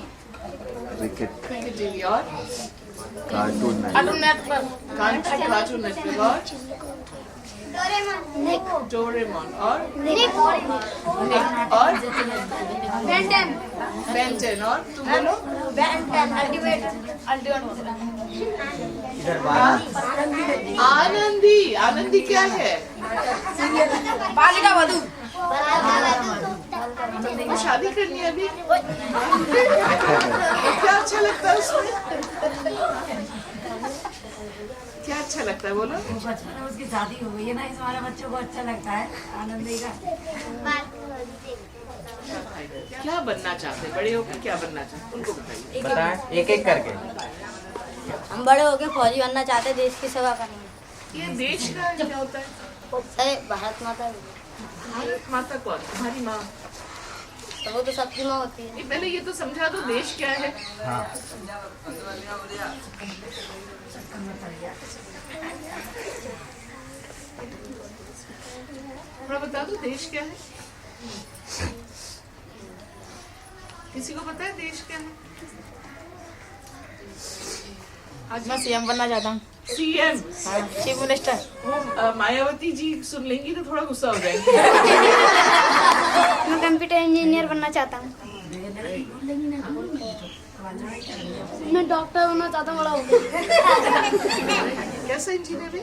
क्रिकेट टीवी और कार्टून नेटवर्क। कार्टून नेटवर्क और डोरेमोन और निक और बेन 10 और तुम बोलो? Ben 10 ultimate. आनंदी क्या है? बालिका वधू। तुमको शादी करनी है अभी? क्या अच्छा लगता है उसमें? क्या अच्छा लगता है बोलो? बचपन में उसकी शादी हो गई है ना, इस हमारे बच्चों को अच्छा लगता है आनंदी का। क्या बनना चाहते हैं? बड़े होकर क्या बनना चाहते हैं उनको बताइए। बताएं एक करके। हम बड़े होके फौजी बनना चाहते हैं, देश की सेवा करनी है। ये देश का क्या होता है? भारत माता। भारत माता कौन? तुम्हारी माँ? तो वो तो सबकी माँ होती है। पहले ये तो समझा दो देश क्या है। हाँ। थोड़ा बता दो देश क्या है। किसी को पता है देश क्या है? मैं सीएम बनना चाहता हूँ। CM? Chief minister. Mayawati ji सुन लेंगी तो थोड़ा गुस्सा हो जाएंगे। मैं कंप्यूटर इंजीनियर बनना चाहता हूँ। मैं डॉक्टर बनना चाहता हूँ, बड़ा होकर। कैसा इंजीनियर है?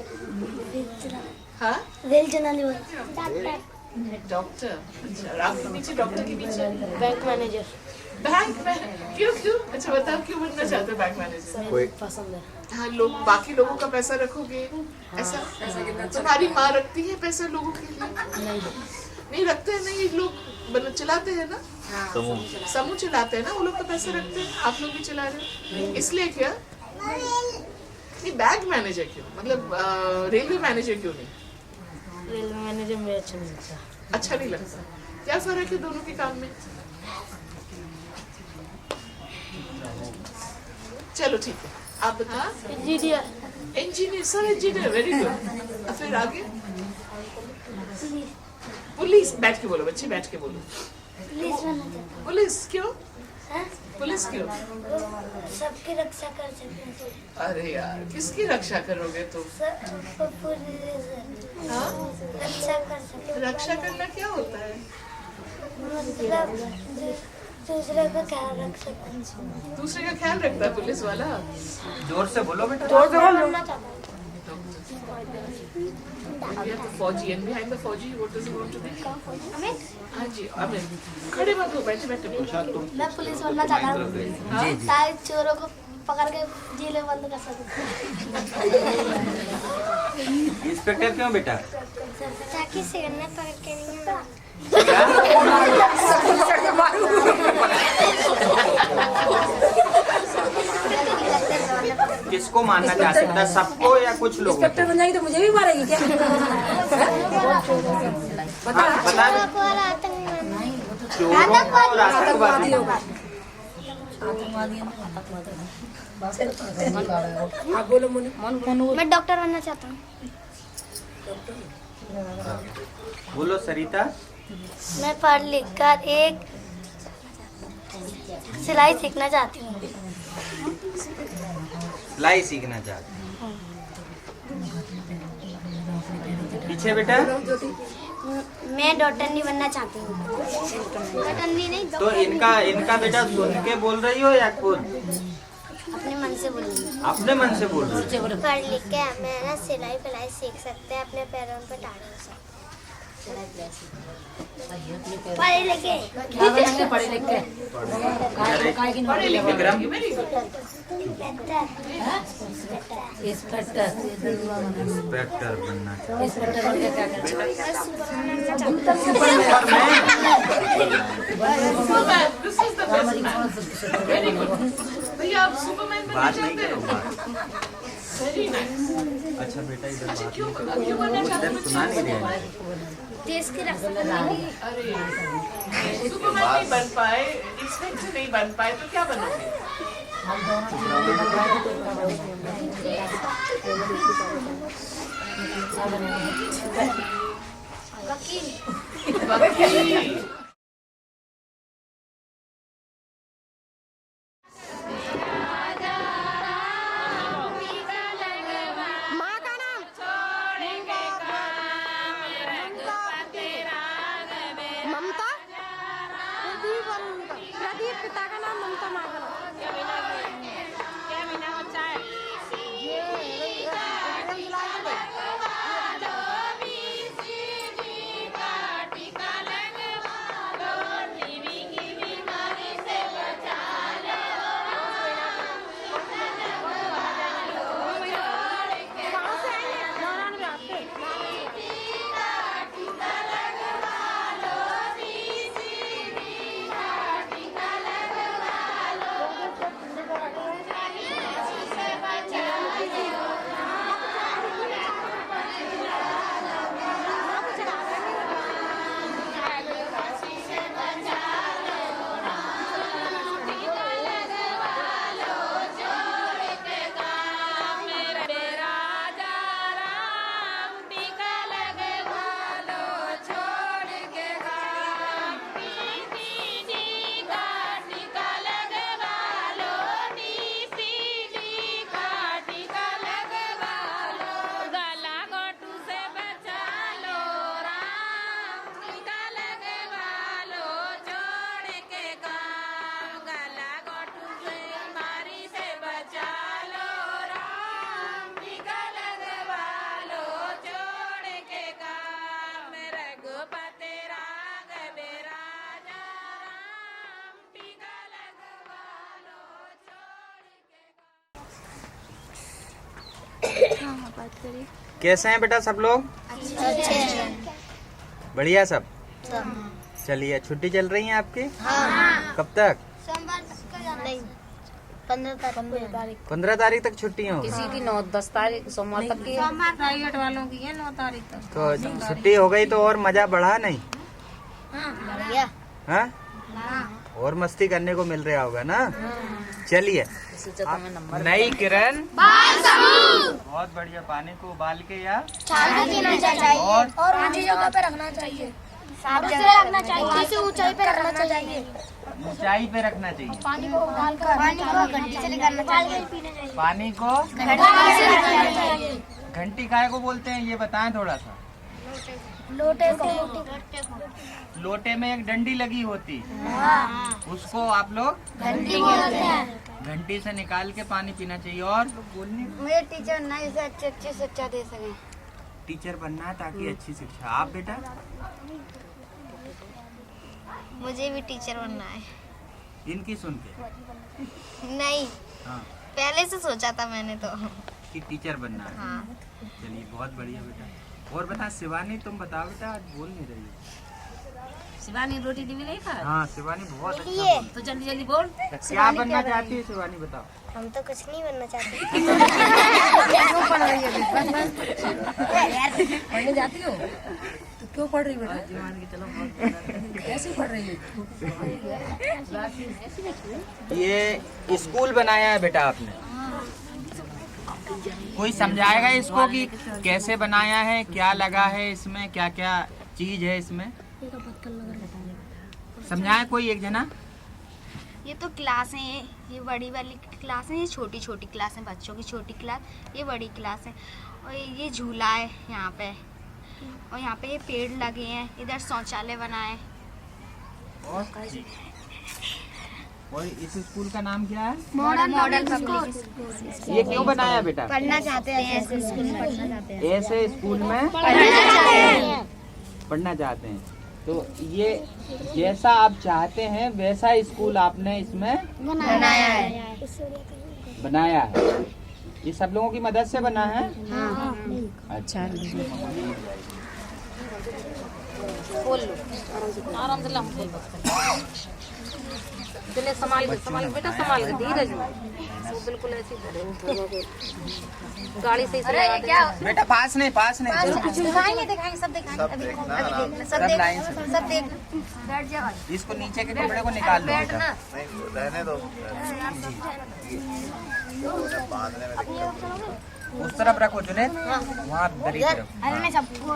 हाँ? रेल चलाने वाला। डॉक्टर। अच्छा, आपके पीछे डॉक्टर के पीछे? Bank manager. बैंक में? क्यों? अच्छा बताओ क्यों बनना चाहते हो बैंक मैनेजर? पसंद है। हाँ, लोग बाकी लोगों का पैसा रखोगे ऐसा? तुम्हारी माँ रखती है पैसा लोगों के लिए? नहीं रखते हैं। नहीं, लोग चलाते हैं ना, समूह चलाते हैं ना, वो लोग तो पैसे रखते हैं। आप लोग भी चला रहे हो इसलिए क्या? नहीं, बैंक मैनेजर क्यों? मतलब रेलवे मैनेजर क्यों नहीं? रेलवे मैनेजर मुझे अच्छा नहीं लगता। अच्छा नहीं लगता? क्या फर्क है दोनों के काम में? चलो ठीक है, आप बताओ। Engineer. Engineer, sir engineer, very good. फिर आगे? पुलिस। बैठ के बोलो बच्चे, बैठ के बोलो। पुलिस बनना चाहता हूँ। पुलिस क्यों? पुलिस क्यों? सबकी रक्षा कर सकते हैं। अरे यार, किसकी रक्षा करोगे तुम? हाँ? रक्षा कर सकते। रक्षा करना क्या होता है? मतलब दूसरे का ख्याल रख सकते हैं। दूसरे का ख्याल रखता है पुलिस वाला? जोर से बोलो बेटा। जोर से बोलो। बनना चाहता हूँ। फौजी and behind the फौजी what does he want to be? हाँ जी, अमित। खड़े मत हो, बैठे बैठे बोलो। मैं पुलिस बनना चाहता हूँ ताकि चोरों को पकड़ के जेल में बंद कर सकूं। इंस्पेक्टर क्यों बेटा? ताकि सिगरेट पकड़ के नहीं किसको मारना चाह सकता है, सबको या कुछ लोग? इंस्पेक्टर बन जाएगी तो मुझे भी मारेगी क्या? मैं डॉक्टर बनना चाहता हूँ। बोलो सरिता। मैं पढ़ लिख कर एक सिलाई सीखना चाहती हूँ। सिलाई सीखना चाहती हूँ। पीछे बेटा। मैं डॉक्टरनी बनना चाहती हूँ। डॉक्टरनी नहीं, तो इनका बेटा सुन के बोल रही हो या खुद? अपने मन से बोलूँगी। अपने मन से बोल रही हो? पढ़ लिख के मैं ना सिलाई पढ़ाई सीख सकते हैं, अपने पैरों पे टांग सकते। पढ़े लिखे। पढ़े लिखे। इंस्पेक्टर बनना। इंस्पेक्टर बन के क्या करना? बात नहीं करो। अच्छा बेटा इधर बात सुना नहीं रहे। देश की रक्षा। अरे सुपरमैन नहीं बन पाए, इंस्पेक्टर नहीं बन पाए तो क्या बनोगे? वकील। बात करिए। कैसे हैं बेटा सब लोग? अच्छे। बढ़िया सब। चलिए छुट्टी चल रही है आपकी? हाँ। कब तक? नहीं, 15 तारीख। 15 तारीख तक छुट्टी हो। किसी की 9-10 तारीख सोमवार तक की है। सोमवार प्राइवेट वालों की है 9 तारीख तक। तो छुट्टी हो गई तो और मजा बढ़ा नहीं? बढ़िया। हाँ? और मस्ती करने को मिल रहा होगा ना? चलिए नई किरण बहुत बढ़िया। पानी को उबाल के या पीना चाहिए और ऊंची जगह पे रखना चाहिए। साफ जगह रखना चाहिए। से ऊंचाई पे रखना चाहिए। ऊंचाई पे रखना चाहिए। पानी को घंटी से निकालना चाहिए। पानी को घंटी से निकालना चाहिए। घंटी काहे को बोलते हैं ये बताएं थोड़ा सा। लोटे को लोटे में एक डंडी लगी होती, उसको आप लोग घंटी बोलते हैं। घंटी से निकाल के पानी पीना चाहिए। और मुझे टीचर बनना है, इसे अच्छी शिक्षा दे सके। टीचर बनना है ताकि अच्छी शिक्षा। आप बेटा? मुझे भी टीचर बनना है। इनकी सुन के नहीं, हाँ पहले से सोचा था मैंने तो कि टीचर बनना है। हाँ। चलिए बहुत बढ़िया बेटा। और बता शिवानी, तुम बताओ बेटा, आज बोल नहीं रही हो। शिवानी रोटी नहीं मिलेगी खा? हाँ शिवानी बहुत अच्छा ये बोल। तो जल्दी जल्दी बोल। क्या बनना चाहती है शिवानी बताओ? हम तो कुछ नहीं बनना चाहते। क्यों पढ़ रही है? पढ़ने जाती हो तो क्यों पढ़ रही बेटा? जीवन की चलो कैसे पढ़ रही है? ये स्कूल बनाया है बेटा आपने, कोई समझाएगा इसको कि कैसे बनाया है, क्या लगा है इसमें, क्या क्या चीज है इसमें? समझाए कोई एक जना। ये तो क्लास है, ये बड़ी वाली क्लास है, ये छोटी छोटी क्लास है, बच्चों की छोटी क्लास, ये बड़ी क्लास है। और ये झूला है यहाँ पे, और यहाँ पे ये पेड़ लगे हैं, इधर शौचालय बना है। और इस स्कूल का नाम क्या है? Model public school. ये क्यों बनाया बेटा? पढ़ना चाहते हैं ऐसे स्कूल में, पढ़ना चाहते हैं। ऐसे स्कूल में पढ़ना चाहते हैं। तो ये जैसा आप चाहते हैं वैसा स्कूल आपने इसमें बनाया है। ये सब लोगों की मदद से बना है? हाँ। अच्छा। खोल लो आराम से, लम चले संभाल के बेटा, संभाल के धीरे वो बिल्कुल ऐसे गाड़ी से बेटा पास नहीं दिखाएंगे सब दिखाएंगे। सब देख बैठ जाओ। इसको नीचे के कपड़े को निकाल लो बेटा। रहने दो। उस तरफ रखो जुनेद, वहाँ दरी तरफ। अरे मैं सबको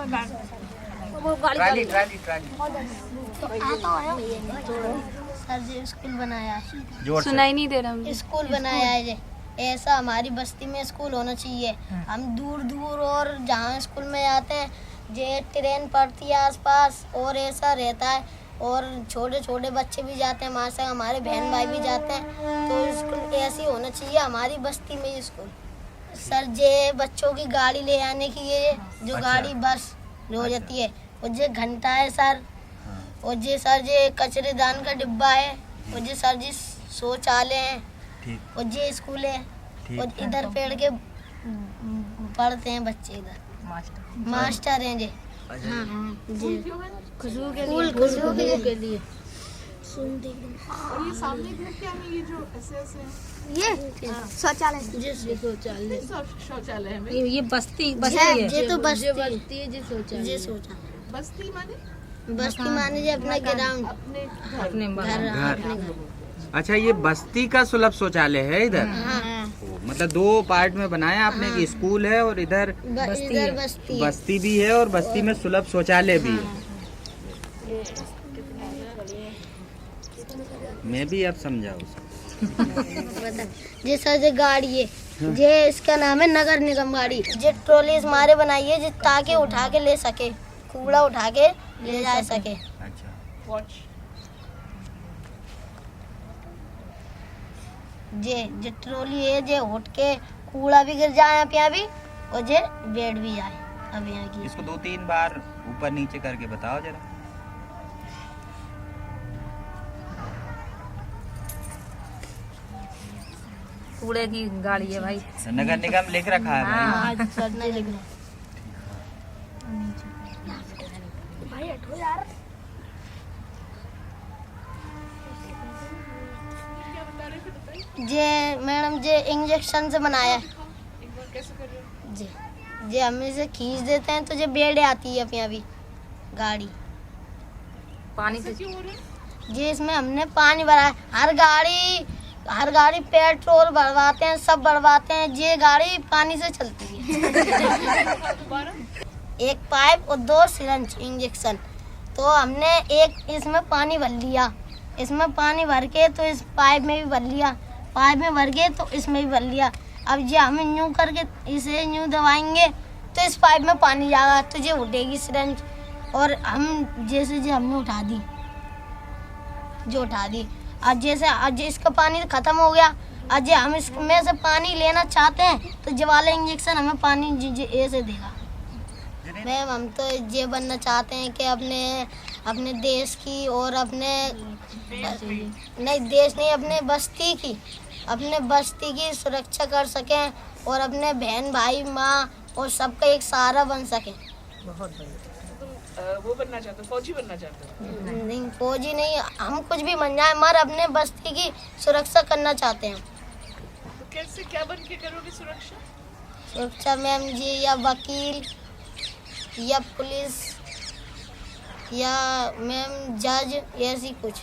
ट्राली ट्राली ट्राली। सर जी स्कूल बनाया है, जोर से। सुनाई नहीं दे रहा। स्कूल बनाया है जी, ऐसा हमारी बस्ती में स्कूल होना चाहिए। हम दूर दूर और जहाँ स्कूल में जाते हैं, जे ट्रेन पड़ती है आसपास और ऐसा रहता है, और छोटे छोटे बच्चे भी जाते हैं हमारे साथ, हमारे बहन भाई भी जाते हैं। तो स्कूल ऐसी होना चाहिए हमारी बस्ती में स्कूल। सर जे बच्चों की गाड़ी ले आने की, ये जो गाड़ी बस हो जाती है, और जे घंटा है सर, और जे सर जे कचरेदान का डिब्बा है, और जे सर जी शौचालय है, और जे स्कूल है, और इधर पेड़ के पढ़ते हैं बच्चे, इधर मास्टर हैं जी। खुशबू के लिए और ये सामने घर क्या है? ये जो ऐसे ऐसे ये शौचालय शौचालय है। ये बस्ती है, ये तो बस्ती है, ये शौचालय। बस्ती माने जो अपना ग्राउंड, अपने घर। अच्छा ये बस्ती का सुलभ शौचालय है इधर? हाँ। मतलब दो पार्ट में बनाया आपने कि स्कूल है और इधर बस्ती भी है, और बस्ती में सुलभ शौचालय भी है। मैं भी अब समझा उसको। जे सर जे गाड़ी है, जे इसका नाम है नगर निगम गाड़ी। जे ट्रॉली हमारे बनाई है, जे ताकि उठा के ले सके, कूड़ा उठा के ले जा सके। अच्छा। जे ट्रॉली है, जे उठ के कूड़ा भी गिर जाए यहाँ भी, और जे बैठ भी जाए। अब यहाँ की इसको 2-3 बार ऊपर नीचे करके बताओ जरा। कूड़े की गाड़ी है भाई। नगर निगम लिख रखा है भाई। हाँ। भाई हटो यार। जे मैडम जे इंजेक्शन से बनाया है कैसे कर रहे हो? जी हम इसे खींच देते हैं तो जो बेड आती है अपनी अभी गाड़ी पानी से क्यों हो रहा है? जी इसमें हमने पानी भरा है। हर गाड़ी पेट्रोल भरवाते हैं, सब भरवाते हैं, ये गाड़ी पानी से चलती है। एक पाइप और 2 सिरंज इंजेक्शन। तो हमने एक इसमें पानी भर लिया, इसमें पानी भर के तो इस पाइप में भी भर लिया, पाइप में भर के तो इसमें भी भर लिया। अब ये हम यूं करके इसे यूं दबाएंगे तो इस पाइप में पानी जाएगा तो ये उठेगी सिरंज। और हम जैसे हमने उठा दी, जो उठा दी, आज जैसे आज इसका पानी खत्म हो गया, आज हम इसमें से पानी लेना चाहते हैं तो ये वाला इंजेक्शन हमें पानी ऐसे देगा। मैम हम तो ये बनना चाहते हैं कि अपने देश की और अपने बस्ती की सुरक्षा कर सकें और अपने बहन भाई माँ और सबका एक सहारा बन सकें। बहुत बढ़िया। वो बनना चाहते हो, फौजी बनना चाहते हो? नहीं फौजी नहीं, हम कुछ भी बन जाए मगर अपने बस्ती की सुरक्षा करना चाहते हैं। तो कैसे क्या बन के करोगे सुरक्षा? सुरक्षा मैम जी या वकील या पुलिस या मैम जज ऐसी कुछ।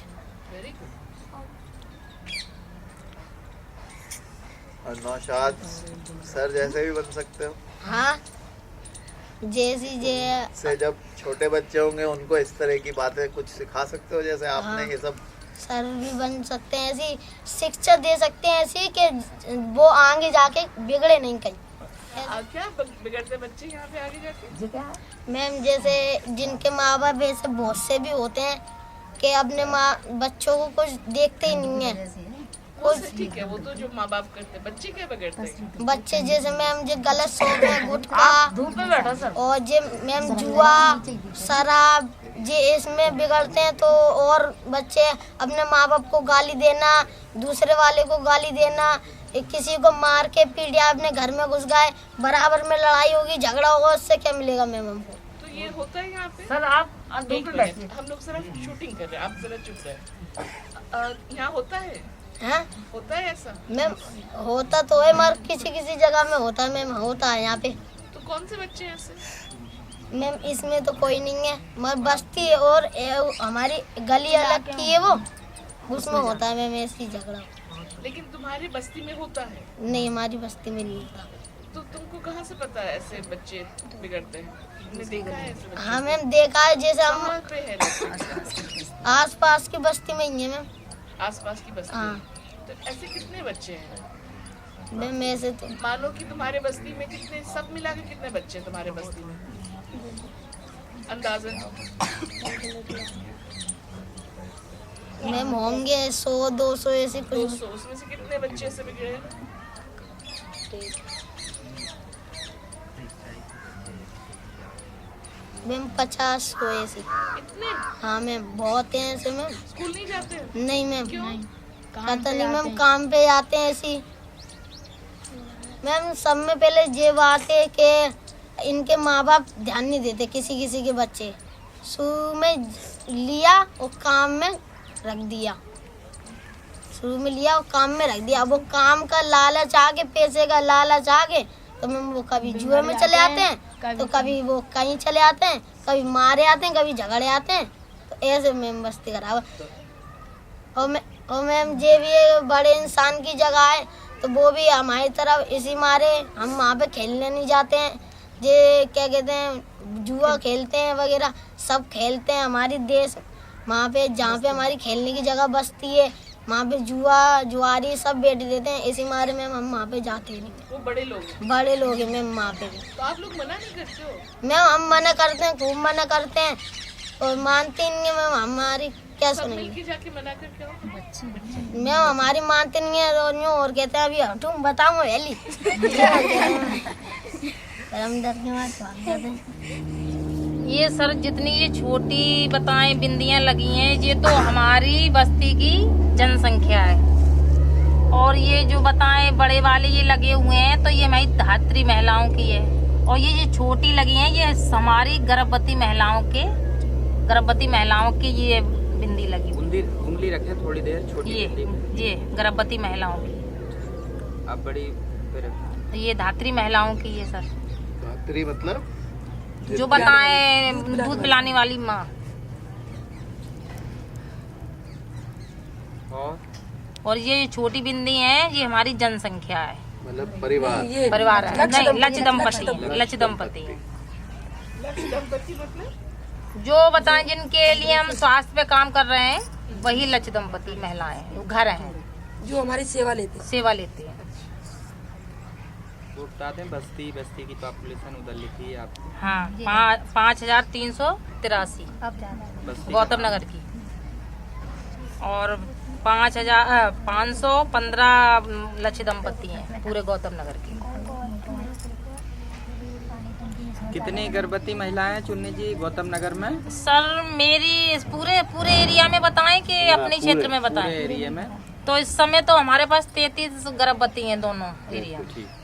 Very good. और नौशाद सर जैसे भी बन सकते हो? हाँ से जब छोटे बच्चे होंगे उनको इस तरह की बातें कुछ सिखा सकते हो जैसे आपने ये सब? सर भी बन सकते हैं, ऐसी शिक्षा दे सकते हैं ऐसी कि वो आगे जाके बिगड़े नहीं कहीं। क्या बिगड़ते बच्चे यहाँ पे आगे जाके? मैम जैसे जिनके माँ बाप ऐसे बहुत से भी होते हैं कि अपने बच्चों को कुछ देखते ही नहीं है। ठीक है, वो तो जो माँ बाप करते, बच्चे क्या बिगड़ते हैं? बच्चे जैसे मैम जो गलत शौक है गुटखा और जो मैम जुआ शराब जे इसमें बिगड़ते हैं। तो और बच्चे अपने माँ बाप को गाली देना, दूसरे वाले को गाली देना, किसी को मार के पीट दिया, अपने घर में घुस गए, बराबर में लड़ाई होगी झगड़ा होगा, उससे क्या मिलेगा मैम हमको? तो ये होता है यहाँ पे? सर आप हम लोग सिर्फ शूटिंग कर रहे हैं, आप जरा चुप रहे। यहाँ होता है? हाँ होता है ऐसा? मैम होता तो है मगर किसी जगह में होता है मैम, होता है यहाँ पे। तो कौन से बच्चे हैं ऐसे? मैम इसमें तो कोई नहीं है मगर बस्ती है और हमारी गली अलग की है, वो उसमें होता है मैम ऐसी झगड़ा। लेकिन तुम्हारी बस्ती में होता है? नहीं हमारी बस्ती में नहीं होता। तो तुमको कहाँ से पता है ऐसे बच्चे बिगड़ते हैं? तुमने देखा है ऐसे बच्चे? हाँ मैम देखा है, जैसे हम कहाँ पे है? आस पास की बस्ती में ही है मैम। आसपास की बस्ती? हाँ। तो ऐसे कितने बच्चे हैं? मैम ऐसे तो मानो कि तुम्हारे बस्ती में कितने, सब मिला के कितने बच्चे तुम्हारे बस्ती में अंदाजन? मैम होंगे 100-200 ऐसे कुछ। 200? उसमें से कितने बच्चे ऐसे बिगड़े हैं? मैम 50 को ऐसे। इतने? हाँ मैम बहुत हैं ऐसे मैम। स्कूल नहीं जाते? नहीं मैम। क्यों? पता नहीं मैम, काम पे जाते हैं ऐसी। मैम सब में पहले ये बात है कि इनके माँ बाप ध्यान नहीं देते किसी के बच्चे। शुरू में लिया और काम में रख दिया, शुरू में लिया और काम में रख दिया। वो काम का लालच आके, पैसे का लालच आके तो मैम वो कभी जुए में चले आते हैं, तो कभी वो कहीं चले आते हैं, कभी मारे आते हैं, कभी झगड़े आते हैं। तो ऐसे मैम बस्ती खराब। और मैम ये भी बड़े इंसान की जगह है तो वो भी हमारी तरफ इसी मारे हम वहाँ पे खेलने नहीं जाते हैं। ये क्या कहते हैं जुआ खेलते हैं वगैरह सब खेलते हैं हमारी देश वहाँ पे, जहाँ पे हमारी खेलने की जगह बस्ती है वहाँ पे जुआरी सब बैठ देते हैं। इसी मारे मैम हम वहाँ पे जाते नहीं। वो बड़े लोग हैं मैम वहाँ पे भी। तो आप लोग मना नहीं करते हो? मैम हम मना करते हैं, खूब मना करते हैं और मानते नहीं है मैम। हमारी क्या सुनेंगे? जाके मना करके आओ। मैम हमारी मानते नहीं है और कहते हैं अभी तुम बताओ वेली हम डर के मारे भाग जाते हैं। ये सर जितनी ये छोटी बताएं बिंदियां लगी हैं ये तो हमारी बस्ती की जनसंख्या है। और ये जो बताएं बड़े वाले ये लगे हुए हैं तो ये हमारी धात्री महिलाओं की है। और ये जो छोटी लगी हैं ये हमारी गर्भवती महिलाओं की ये बिंदी लगी हुई। उंगली रखे थोड़ी देर, छोटी ये गर्भवती महिलाओं की। अब बड़ी फिर ये धात्री महिलाओं की है सर। धात्री मतलब जो बताएं दूध पिलाने वाली माँ। और ये छोटी बिंदी है ये हमारी जनसंख्या है, मतलब परिवार है। नहीं, लक्ष्य दंपति मतलब जो बताएं जिनके लिए हम स्वास्थ्य पे काम कर रहे हैं वही लक्ष्य दंपति महिलाएं घर हैं जो हमारी सेवा लेते हैं। वो बताते हैं बस्ती की पॉपुलेशन उधर लिखी है आपको। हाँ 5383 गौतम नगर की और 5,515 लक्ष्य दंपति हैं पूरे गौतम नगर के। कितनी गर्भवती महिलाएं हैं चुन्नी जी गौतम नगर में? सर मेरी पूरे एरिया में बताएं कि अपने क्षेत्र में बताएं? पूरे एरिया में तो इस समय तो हमारे पास 33 गर्भवती हैं दोनों एरिया।